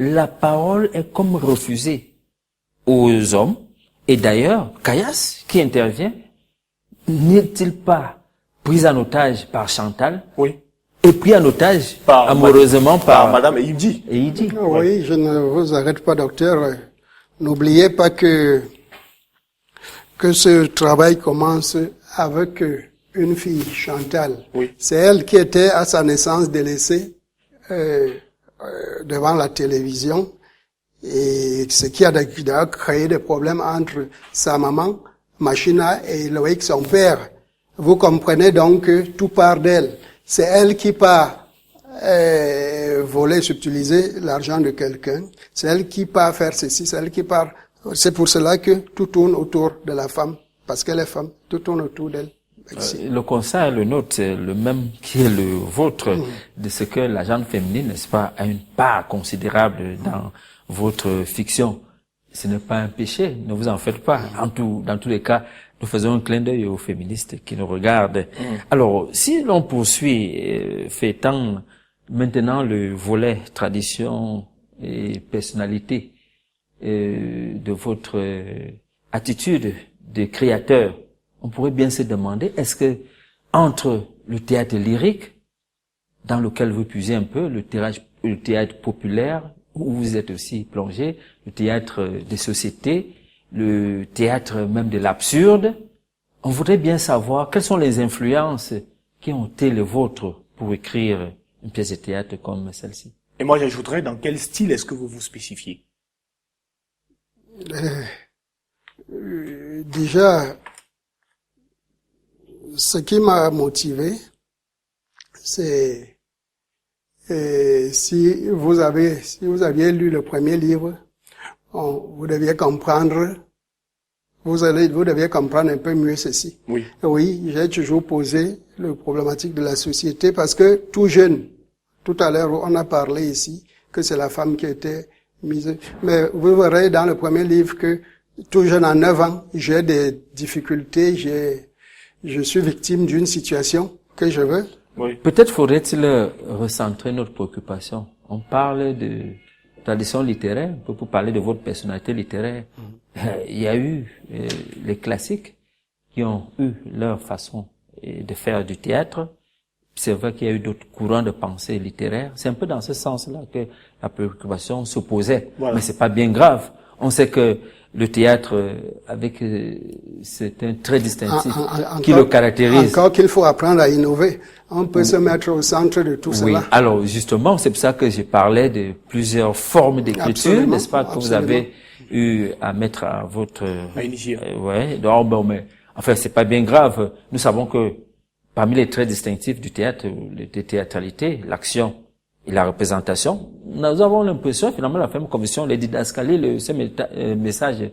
la parole est comme refusée aux hommes. Et d'ailleurs, Caillasse, qui intervient, n'est-il pas pris en otage par Chantal? Oui. Et pris en otage amoureusement par Madame Eidi. Oui, je ne vous arrête pas, docteur. N'oubliez pas que ce travail commence avec une fille, Chantal. Oui. C'est elle qui était à sa naissance délaissée devant la télévision, et ce qui a d'ailleurs créé des problèmes entre sa maman, Machina, et Loïc, son père. Vous comprenez donc que tout part d'elle. C'est elle qui part voler, subtiliser l'argent de quelqu'un. C'est elle qui part faire ceci, c'est elle qui part. C'est pour cela que tout tourne autour de la femme, parce qu'elle est femme, tout tourne autour d'elle. Le constat, le nôtre, c'est le même qui est le vôtre, de ce que la gente féminine, n'est-ce pas, a une part considérable dans votre fiction. Ce n'est pas un péché, ne vous en faites pas. Dans tous les cas, nous faisons un clin d'œil aux féministes qui nous regardent. Alors, si l'on poursuit, fêtant maintenant le volet tradition et personnalité de votre attitude de créateur, on pourrait bien se demander, est-ce que entre le théâtre lyrique, dans lequel vous puisez un peu, le théâtre populaire, où vous êtes aussi plongé, le théâtre des sociétés, le théâtre même de l'absurde, on voudrait bien savoir quelles sont les influences qui ont été les vôtres pour écrire une pièce de théâtre comme celle-ci. Et moi, j'ajouterais, dans quel style est-ce que vous vous spécifiez? Déjà, ce qui m'a motivé, c'est si vous aviez lu le premier livre, vous deviez comprendre, vous deviez comprendre un peu mieux ceci. Oui. Oui, j'ai toujours posé le problématique de la société parce que tout jeune, tout à l'heure on a parlé ici que c'est la femme qui était mise. Mais vous verrez dans le premier livre que tout jeune à 9 ans, j'ai des difficultés, je suis victime d'une situation que je veux. Oui. Peut-être faudrait-il recentrer notre préoccupation. On parle de tradition littéraire, pour parler de votre personnalité littéraire. Il y a eu les classiques qui ont eu leur façon de faire du théâtre. C'est vrai qu'il y a eu d'autres courants de pensée littéraire. C'est un peu dans ce sens-là que la préoccupation se posait. Voilà. Mais c'est pas bien grave. On sait que le théâtre, c'est un trait distinctif qui le caractérise. Encore qu'il faut apprendre à innover. On peut se mettre au centre de tout cela. Oui, alors justement, c'est pour ça que je parlais de plusieurs formes d'écriture, n'est-ce pas, que vous avez eu à mettre à votre... à initier. Ouais, donc, bon, mais enfin, c'est pas bien grave. Nous savons que parmi les traits distinctifs du théâtre, de théâtralité, l'action et la représentation, nous avons l'impression, finalement, la même commission, les didascalies, ce message